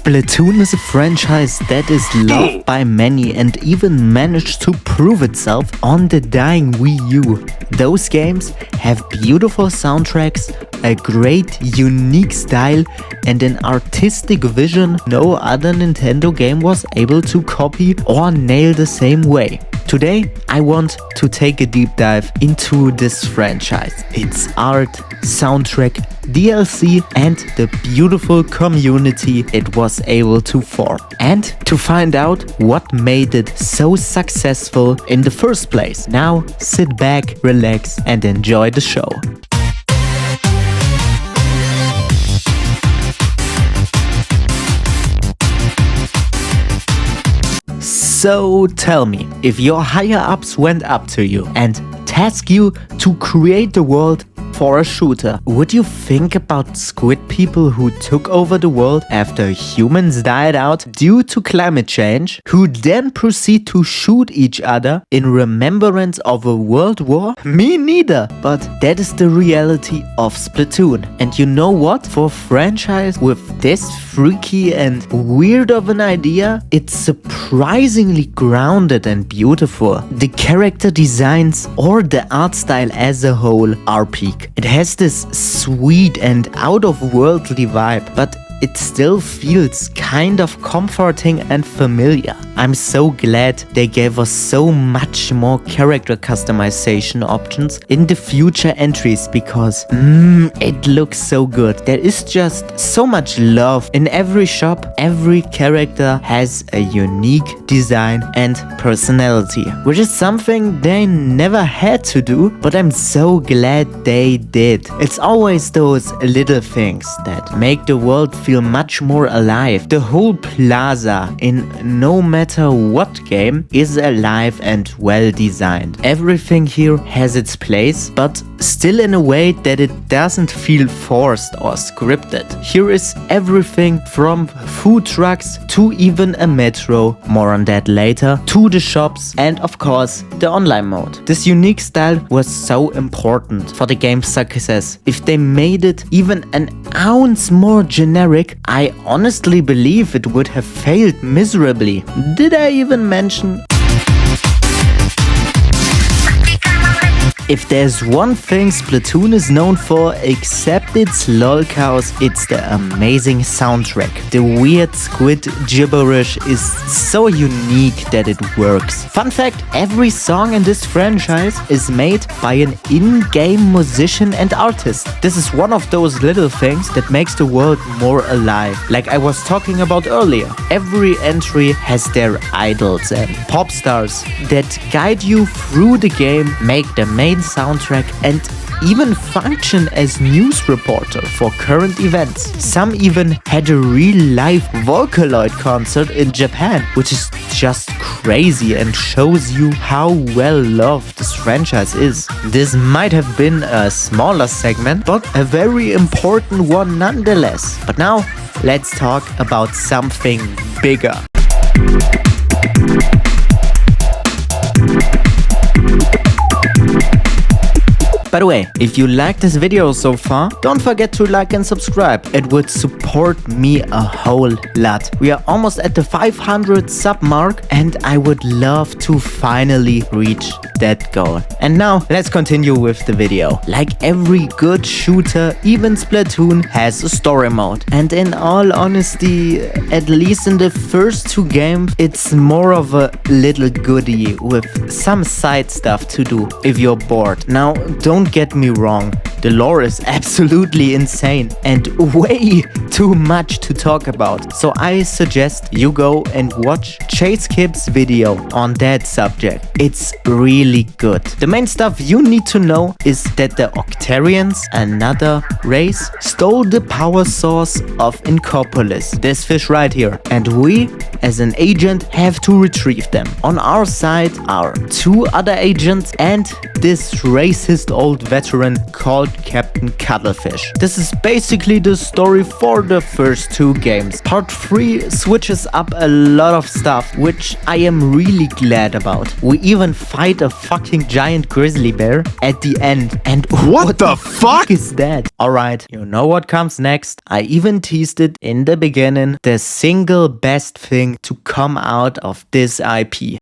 Splatoon is a franchise that is loved by many and even managed to prove itself on the dying Wii U. Those games have beautiful soundtracks, a great unique style and an artistic vision no other Nintendo game was able to copy or nail the same way. Today I want to take a deep dive into this franchise, its art, soundtrack, DLC and the beautiful community it was able to form, and to find out what made it so successful in the first place. Now sit back, relax and enjoy the show. So tell me, if your higher ups went up to you and tasked you to create the world for a shooter, would you think about squid people who took over the world after humans died out due to climate change, who then proceed to shoot each other in remembrance of a world war? Me neither, but that is the reality of Splatoon. And you know what? For a franchise with this freaky and weird of an idea, it's surprisingly grounded and beautiful. The character designs or the art style as a whole are peak. It has this sweet and out-of-worldly vibe, but it still feels kind of comforting and familiar. I'm so glad they gave us so much more character customization options in the future entries because it looks so good. There is just so much love in every shop. Every character has a unique design and personality, which is something they never had to do, but I'm so glad they did. It's always those little things that make the world feel much more alive. The whole plaza in no matter what game is alive and well designed. Everything here has its place, but still in a way that it doesn't feel forced or scripted. Here is everything from food trucks to even a metro, more on that later, to the shops and of course the online mode. This unique style was so important for the game's success. If they made it even an ounce more generic, I honestly believe it would have failed miserably. Did I even mention? If there's one thing Splatoon is known for, except its lolcows, it's the amazing soundtrack. The weird squid gibberish is so unique that it works. Fun fact, every song in this franchise is made by an in-game musician and artist. This is one of those little things that makes the world more alive. Like I was talking about earlier, every entry has their idols and pop stars that guide you through the game, make the main soundtrack and even function as news reporter for current events. Some even had a real-life Vocaloid concert in Japan, which is just crazy and shows you how well loved this franchise is. This might have been a smaller segment, but a very important one nonetheless. But now, let's talk about something bigger. By the way, if you liked this video so far, don't forget to like and subscribe. It would support me a whole lot. We are almost at the 500 sub mark and I would love to finally reach that goal. And now let's continue with the video. Like every good shooter, even Splatoon has a story mode. And in all honesty, at least in the first two games, it's more of a little goodie with some side stuff to do if you're bored. Now, don't get me wrong, the lore is absolutely insane and way too much to talk about. So I suggest you go and watch Chase Kip's video on that subject. It's really good. The main stuff you need to know is that the Octarians, another race, stole the power source of Incorpolis, this fish right here, and we as an agent have to retrieve them. On our side are two other agents and this racist old veteran called Captain Cuttlefish. This is basically the story for the first 2 games. Part 3 switches up a lot of stuff, which I am really glad about. We even fight a fucking giant grizzly bear at the end. And what the fuck is that? Alright, you know what comes next? I even teased it in the beginning. The single best thing to come out of this IP.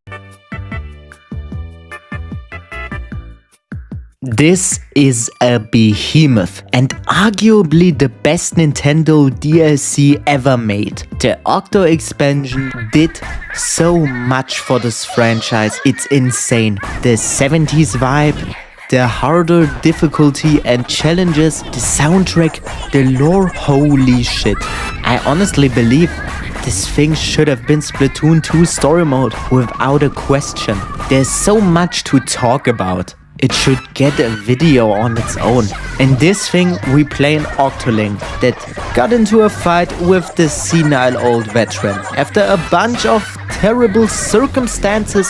This is a behemoth and arguably the best Nintendo DLC ever made. The Octo expansion did so much for this franchise, it's insane. The 70s vibe, the harder difficulty and challenges, the soundtrack, the lore, holy shit. I honestly believe this thing should have been Splatoon 2 story mode without a question. There's so much to talk about. It should get a video on its own. In this thing we play an Octoling that got into a fight with the senile old veteran. After a bunch of terrible circumstances,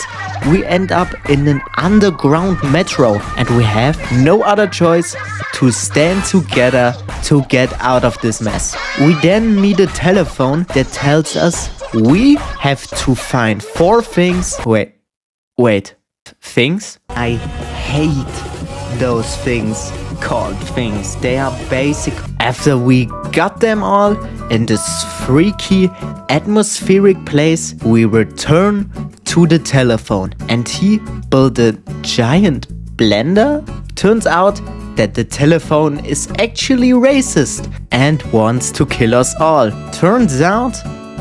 we end up in an underground metro and we have no other choice to stand together to get out of this mess. We then meet a telephone that tells us we have to find 4 things. Wait. Things? I hate those things called things. They are basic. After we got them all in this freaky atmospheric place, we return to the telephone and he built a giant blender. Turns out that the telephone is actually racist and wants to kill us all. Turns out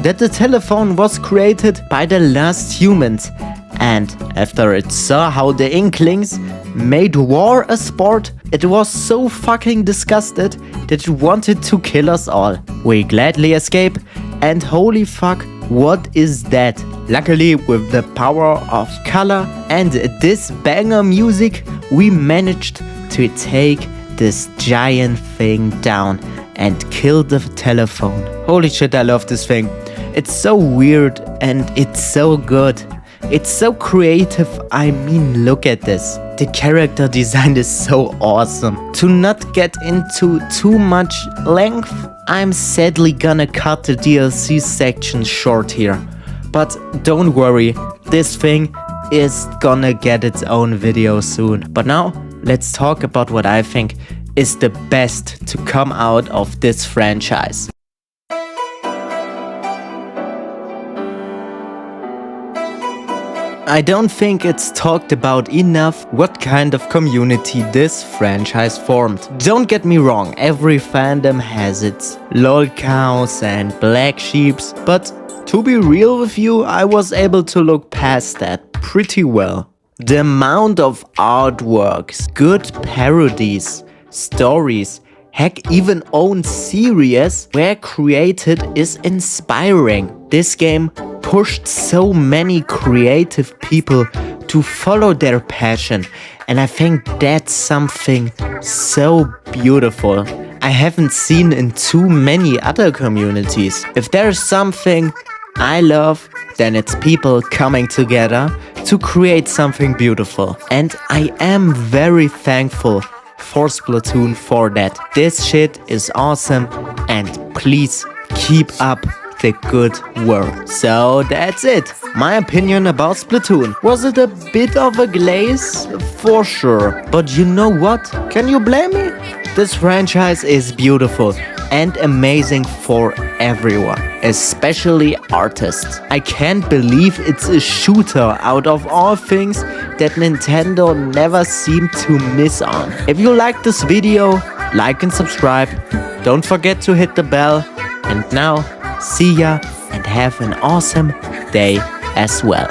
that the telephone was created by the last humans. And after it saw how the Inklings made war a sport, it was so fucking disgusted that it wanted to kill us all. We gladly escape, and holy fuck, what is that? Luckily, with the power of color and this banger music, we managed to take this giant thing down and kill the telephone. Holy shit, I love this thing. It's so weird and it's so good. It's so creative, I mean, look at this. The character design is so awesome. To not get into too much length, I'm sadly gonna cut the DLC section short here. But don't worry, this thing is gonna get its own video soon. But now, let's talk about what I think is the best to come out of this franchise. I don't think it's talked about enough what kind of community this franchise formed. Don't get me wrong, every fandom has its lol cows and black sheeps, but to be real with you, I was able to look past that pretty well. The amount of artworks, good parodies, stories, heck even own series were created is inspiring. This game pushed so many creative people to follow their passion, and I think that's something so beautiful I haven't seen in too many other communities. If there's something I love, then it's people coming together to create something beautiful, and I am very thankful for Splatoon for that. This shit is awesome, and please keep up the good work. So that's it. My opinion about Splatoon. Was it a bit of a glaze? For sure. But you know what? Can you blame me? This franchise is beautiful and amazing for everyone, especially artists. I can't believe it's a shooter out of all things that Nintendo never seemed to miss on. If you like this video, like and subscribe. Don't forget to hit the bell. And now, see ya and have an awesome day as well.